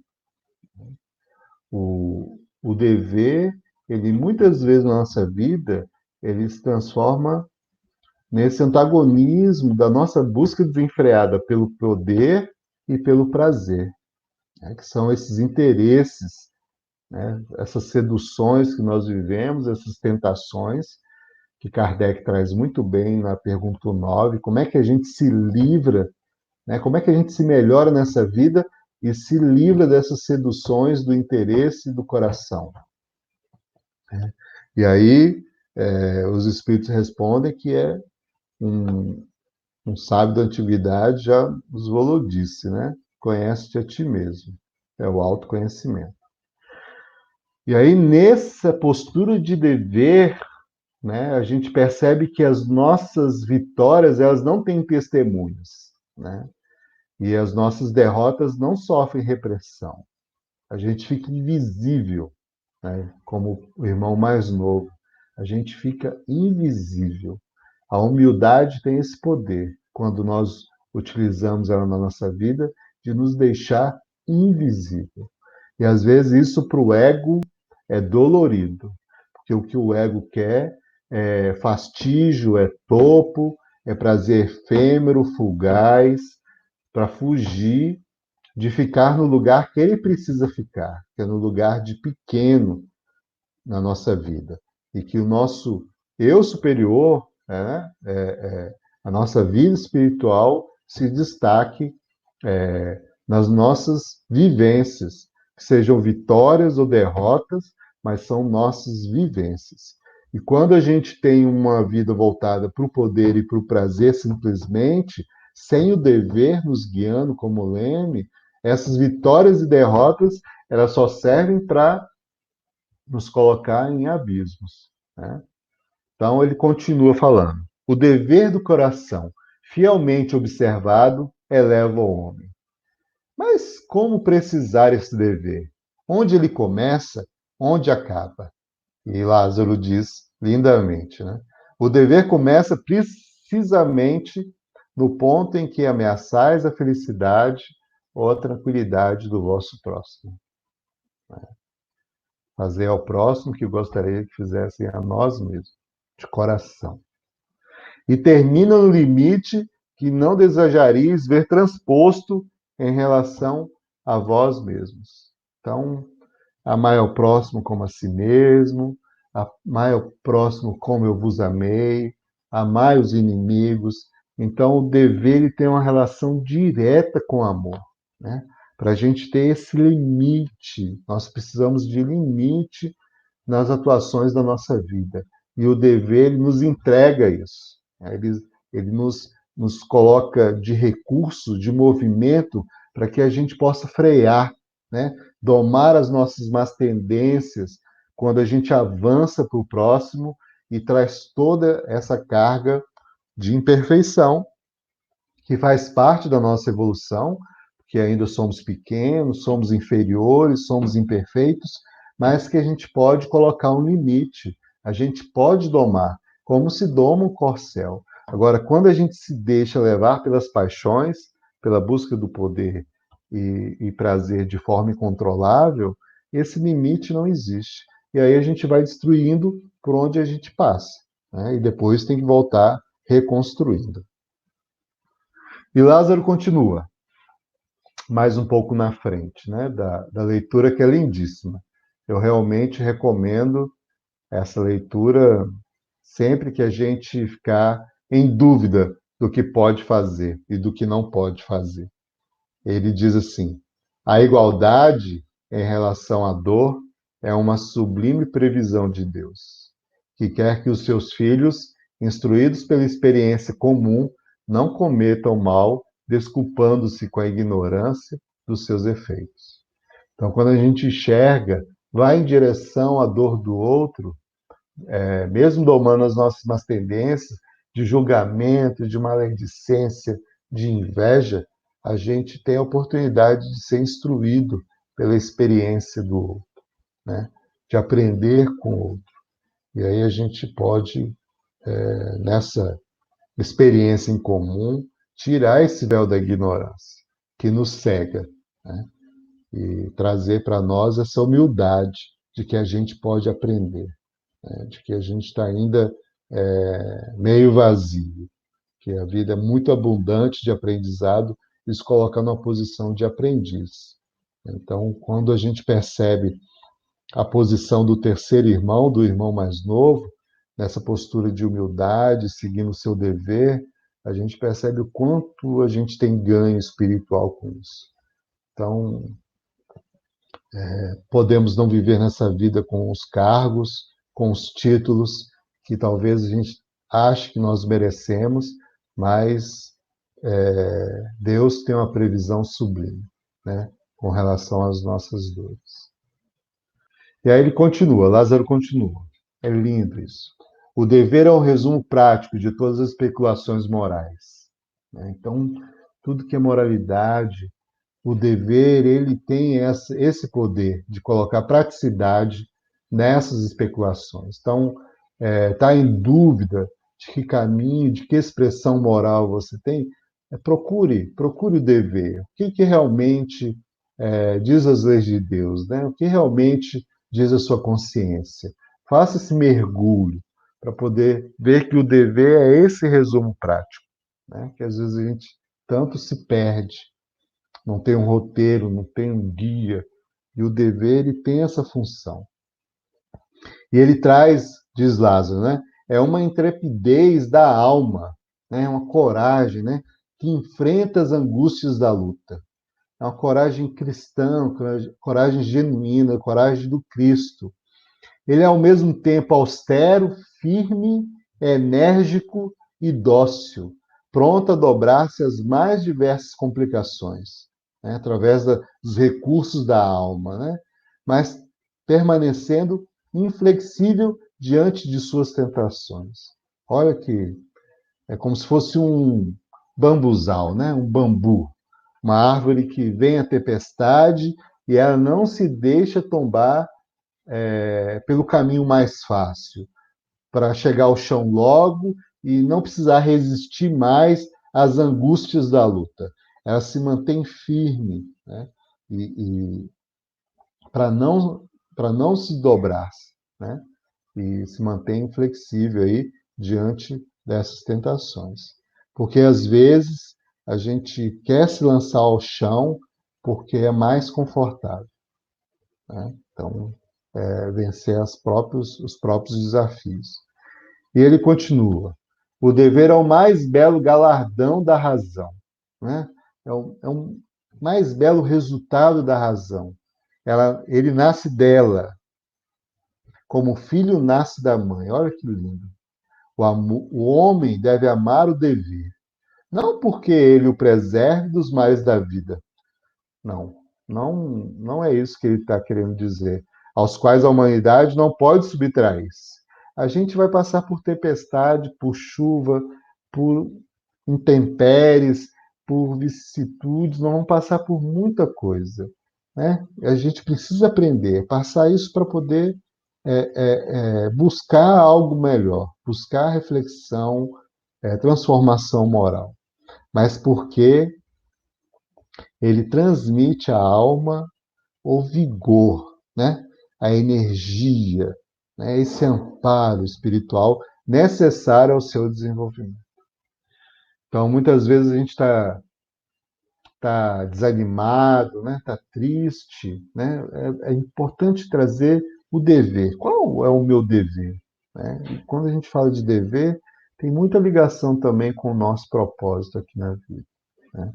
O dever, ele muitas vezes na nossa vida, ele se transforma nesse antagonismo da nossa busca desenfreada pelo poder e pelo prazer, né? Que são esses interesses, né? Essas seduções que nós vivemos, essas tentações, que Kardec traz muito bem na pergunta 9, como é que a gente se livra, né? Como é que a gente se melhora nessa vida e se livra dessas seduções do interesse e do coração. E aí os espíritos respondem que é um sábio da antiguidade já nos falou disse, né? Conhece-te a ti mesmo. É o autoconhecimento. E aí, nessa postura de dever, né, a gente percebe que as nossas vitórias, elas não têm testemunhas, né? E as nossas derrotas não sofrem repressão. A gente fica invisível, né? Como o irmão mais novo. A gente fica invisível. A humildade tem esse poder, quando nós utilizamos ela na nossa vida, de nos deixar invisível. E às vezes isso para o ego é dolorido, porque o que o ego quer é fastígio, é topo, é prazer efêmero, fugaz, para fugir de ficar no lugar que ele precisa ficar, que é no lugar de pequeno na nossa vida. E que o nosso eu superior, a nossa vida espiritual, se destaque nas nossas vivências, que sejam vitórias ou derrotas, mas são nossas vivências. E quando a gente tem uma vida voltada para o poder e para o prazer simplesmente, sem o dever nos guiando como leme, essas vitórias e derrotas, elas só servem para nos colocar em abismos, né? Então ele continua falando: o dever do coração, fielmente observado, eleva o homem. Mas como precisar esse dever? Onde ele começa, onde acaba? E Lázaro diz lindamente, né? O dever começa precisamente no ponto em que ameaçais a felicidade ou a tranquilidade do vosso próximo. Fazer ao próximo o que gostaria que fizessem a nós mesmos, de coração. E termina no limite que não desejaríeis ver transposto em relação a vós mesmos. Então, amai ao próximo como a si mesmo, amai ao próximo como eu vos amei, amai os inimigos. Então, o dever ele tem uma relação direta com o amor, né? Para a gente ter esse limite, nós precisamos de limite nas atuações da nossa vida. E o dever ele nos entrega isso. Ele nos coloca de recurso, de movimento, para que a gente possa frear, né? Domar as nossas más tendências, quando a gente avança para o próximo e traz toda essa carga de imperfeição, que faz parte da nossa evolução, que ainda somos pequenos, somos inferiores, somos imperfeitos, mas que a gente pode colocar um limite, a gente pode domar, como se doma um corcel. Agora, quando a gente se deixa levar pelas paixões, pela busca do poder e prazer de forma incontrolável, esse limite não existe. E aí a gente vai destruindo por onde a gente passa, né? E depois tem que voltar reconstruindo. E Lázaro continua, mais um pouco na frente, né, da leitura que é lindíssima. Eu realmente recomendo essa leitura sempre que a gente ficar em dúvida do que pode fazer e do que não pode fazer. Ele diz assim: a igualdade em relação à dor é uma sublime previsão de Deus, que quer que os seus filhos, instruídos pela experiência comum, não cometam mal, desculpando-se com a ignorância dos seus efeitos. Então, quando a gente enxerga, vai em direção à dor do outro, mesmo domando as nossas más tendências de julgamento, de maledicência, de inveja, a gente tem a oportunidade de ser instruído pela experiência do outro, né? De aprender com o outro. E aí a gente pode, nessa experiência em comum, tirar esse véu da ignorância que nos cega, né? E trazer para nós essa humildade de que a gente pode aprender, né? De que a gente está ainda meio vazio, que a vida é muito abundante de aprendizado e se coloca numa posição de aprendiz. Então, quando a gente percebe a posição do terceiro irmão, do irmão mais novo, nessa postura de humildade, seguindo o seu dever, a gente percebe o quanto a gente tem ganho espiritual com isso. Então, podemos não viver nessa vida com os cargos, com os títulos que talvez a gente ache que nós merecemos, mas Deus tem uma previsão sublime, né, com relação às nossas dores. E aí ele continua, Lázaro continua. É lindo isso. O dever é um resumo prático de todas as especulações morais, né? Então, tudo que é moralidade, o dever, ele tem esse poder de colocar praticidade nessas especulações. Então, está em dúvida de que caminho, de que expressão moral você tem, procure o dever. O que realmente diz as leis de Deus, né? O que realmente diz a sua consciência. Faça esse mergulho para poder ver que o dever é esse resumo prático, né? Que às vezes a gente tanto se perde, não tem um roteiro, não tem um guia, e o dever ele tem essa função. E ele traz, diz Lázaro, né? É uma intrepidez da alma, né? Uma coragem, né? Que enfrenta as angústias da luta. É uma coragem cristã, coragem genuína, coragem do Cristo. Ele é ao mesmo tempo austero, firme, enérgico e dócil, pronto a dobrar-se às mais diversas complicações, né, através dos recursos da alma, né, mas permanecendo inflexível diante de suas tentações. Olha que é como se fosse um bambuzal, né, um bambu, uma árvore que vem a tempestade e ela não se deixa tombar pelo caminho mais fácil, para chegar ao chão logo e não precisar resistir mais às angústias da luta. Ela se mantém firme, né? E para não se dobrar, né? E se mantém flexível aí diante dessas tentações. Porque às vezes a gente quer se lançar ao chão porque é mais confortável, né? Então, vencer os próprios desafios. E ele continua: o dever é o mais belo galardão da razão, né? É um mais belo resultado da razão. Ele nasce dela, como o filho nasce da mãe. Olha que lindo. O homem deve amar o dever, não porque ele o preserve dos males da vida. Não, não é isso que ele está querendo dizer. Aos quais a humanidade não pode subtrair-se. A gente vai passar por tempestade, por chuva, por intempéries, por vicissitudes, nós vamos passar por muita coisa, né? A gente precisa aprender, passar isso para poder buscar algo melhor, buscar reflexão, transformação moral. Mas porque ele transmite à alma o vigor, né? A energia, né? Esse amparo espiritual necessário ao seu desenvolvimento. Então, muitas vezes a gente tá desanimado, né? Tá triste, né? É importante trazer o dever. Qual é o meu dever? Né? E quando a gente fala de dever, tem muita ligação também com o nosso propósito aqui na vida, né?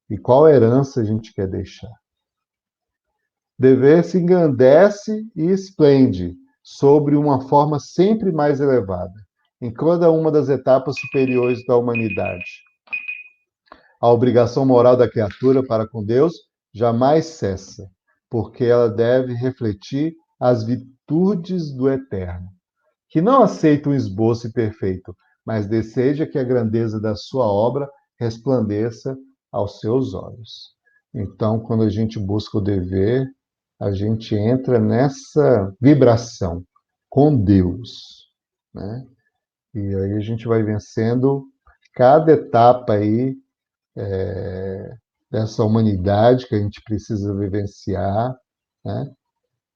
E qual herança a gente quer deixar? Dever se engrandece e esplende sobre uma forma sempre mais elevada, em cada uma das etapas superiores da humanidade. A obrigação moral da criatura para com Deus jamais cessa, porque ela deve refletir as virtudes do Eterno, que não aceita um esboço imperfeito, mas deseja que a grandeza da sua obra resplandeça aos seus olhos. Então, quando a gente busca o dever, a gente entra nessa vibração com Deus, né? E aí a gente vai vencendo cada etapa aí dessa humanidade que a gente precisa vivenciar, né?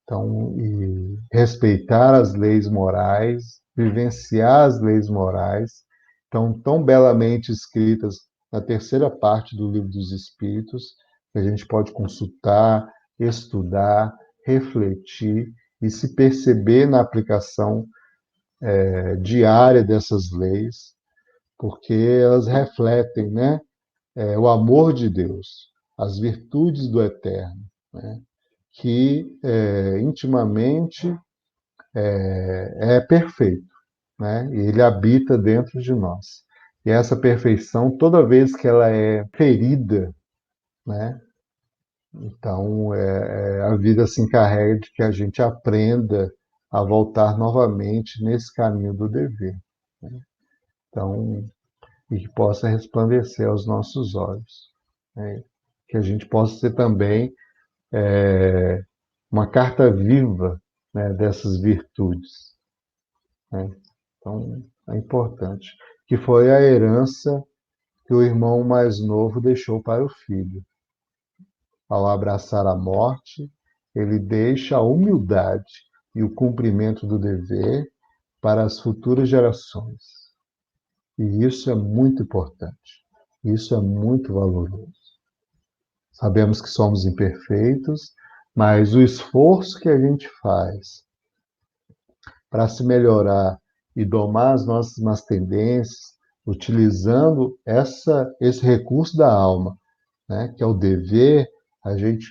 Então, e respeitar as leis morais, vivenciar as leis morais, tão belamente escritas na terceira parte do Livro dos Espíritos, que a gente pode consultar, estudar, refletir e se perceber na aplicação diária dessas leis, porque elas refletem, né, o amor de Deus, as virtudes do Eterno, né, que intimamente é perfeito, né, e ele habita dentro de nós. E essa perfeição, toda vez que ela é ferida, né, então a vida se encarrega de que a gente aprenda a voltar novamente nesse caminho do dever. Né? Então, e que possa resplandecer aos nossos olhos. Né? Que a gente possa ser também uma carta viva, né, dessas virtudes. Né? Então, é importante. Que foi a herança que o irmão mais novo deixou para o filho. Ao abraçar a morte, ele deixa a humildade e o cumprimento do dever para as futuras gerações. E isso é muito importante. Isso é muito valoroso. Sabemos que somos imperfeitos, mas o esforço que a gente faz para se melhorar e domar as nossas más tendências, utilizando esse recurso da alma, né, que é o dever, a gente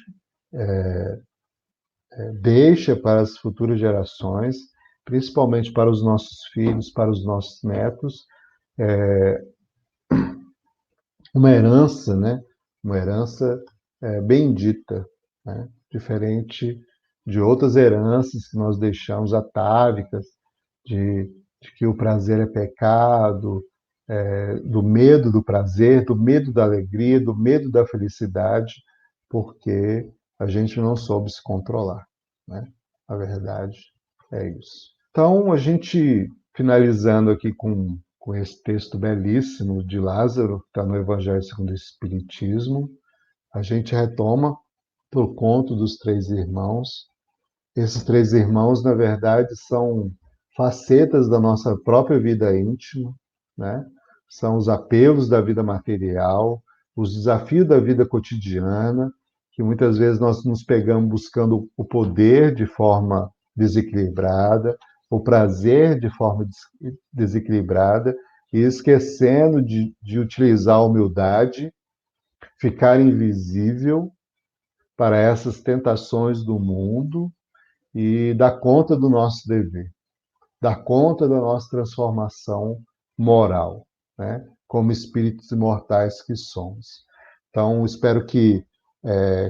deixa para as futuras gerações, principalmente para os nossos filhos, para os nossos netos, uma herança, né? Uma herança bendita, né? Diferente de outras heranças que nós deixamos atávicas, de que o prazer é pecado, do medo do prazer, do medo da alegria, do medo da felicidade, porque a gente não soube se controlar, né? A verdade é isso. Então, a gente finalizando aqui com esse texto belíssimo de Lázaro, que está no Evangelho segundo o Espiritismo, a gente retoma por conto dos três irmãos. Esses três irmãos, na verdade, são facetas da nossa própria vida íntima, né? São os apelos da vida material, os desafios da vida cotidiana, que muitas vezes nós nos pegamos buscando o poder de forma desequilibrada, o prazer de forma desequilibrada, e esquecendo de utilizar a humildade, ficar invisível para essas tentações do mundo e dar conta do nosso dever, dar conta da nossa transformação moral, né? Como espíritos imortais que somos. Então, espero que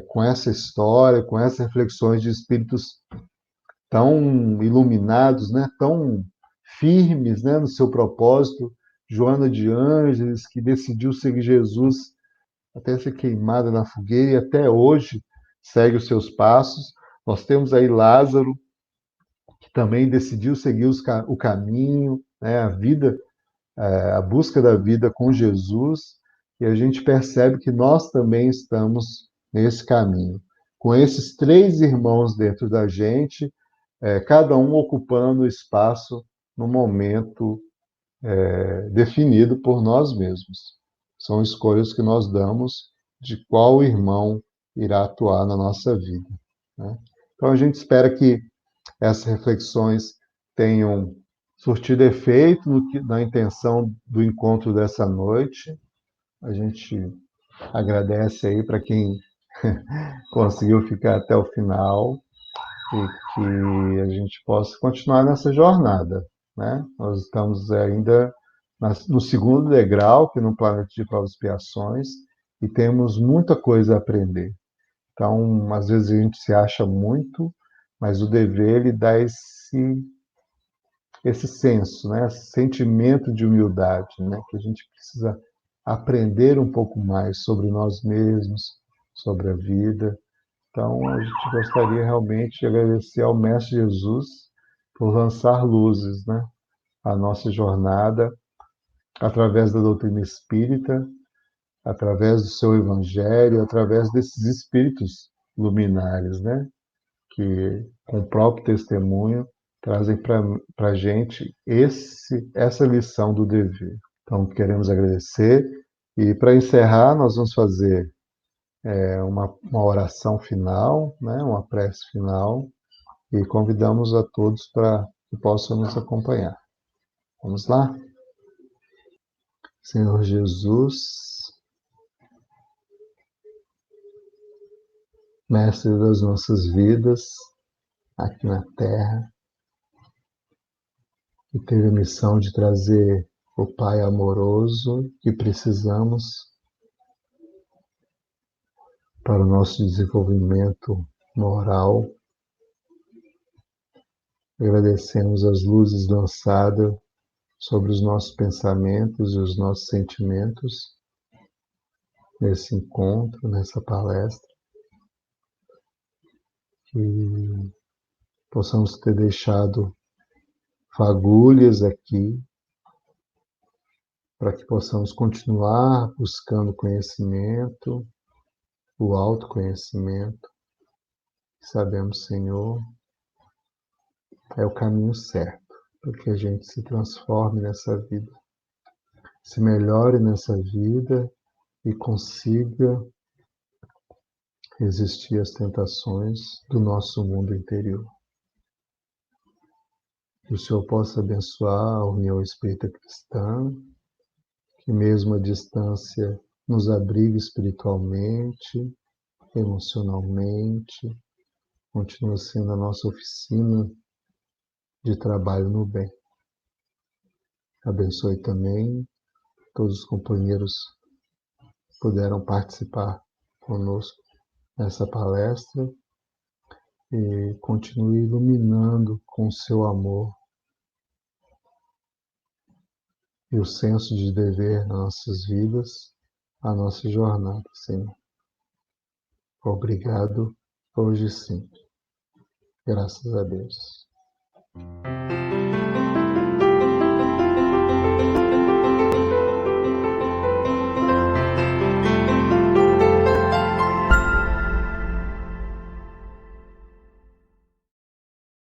com essa história, com essas reflexões de espíritos tão iluminados, né? Tão firmes, né? No seu propósito, Joana de Ângeles, que decidiu seguir Jesus até ser queimada na fogueira e até hoje segue os seus passos. Nós temos aí Lázaro, que também decidiu seguir o caminho, né, a vida, a busca da vida com Jesus, e a gente percebe que nós também estamos nesse caminho. Com esses três irmãos dentro da gente, cada um ocupando o espaço no momento definido por nós mesmos. São escolhas que nós damos de qual irmão irá atuar na nossa vida. Né? Então a gente espera que essas reflexões tenham surtido efeito na intenção do encontro dessa noite. A gente agradece aí para quem conseguiu ficar até o final e que a gente possa continuar nessa jornada, né? Nós estamos ainda no segundo degrau, que é no planeta de provas e expiações, e temos muita coisa a aprender. Então, às vezes a gente se acha muito, mas o dever ele dá esse senso, né? Esse sentimento de humildade, né? Que a gente precisa aprender um pouco mais sobre nós mesmos, sobre a vida. Então, a gente gostaria realmente de agradecer ao Mestre Jesus por lançar luzes, né? A nossa jornada através da doutrina espírita, através do seu evangelho, através desses espíritos luminares, né? Que, com o próprio testemunho, trazem para a gente essa lição do dever. Então, queremos agradecer. E, para encerrar, nós vamos fazer uma oração final, né? Uma prece final, e convidamos a todos para que possam nos acompanhar. Vamos lá? Senhor Jesus, Mestre das nossas vidas aqui na Terra, que teve a missão de trazer o Pai amoroso que precisamos para o nosso desenvolvimento moral. Agradecemos as luzes lançadas sobre os nossos pensamentos e os nossos sentimentos nesse encontro, nessa palestra, que possamos ter deixado fagulhas aqui para que possamos continuar buscando conhecimento, o autoconhecimento. Sabemos, Senhor, é o caminho certo para que a gente se transforme nessa vida, se melhore nessa vida e consiga resistir às tentações do nosso mundo interior. Que o Senhor possa abençoar a União Espírita Cristã, que mesmo à distância nos abrigue espiritualmente, emocionalmente, continua sendo a nossa oficina de trabalho no bem. Abençoe também todos os companheiros que puderam participar conosco nessa palestra e continue iluminando com o seu amor e o senso de dever nas nossas vidas, a nossa jornada, Senhor. Obrigado, hoje e sempre. Graças a Deus.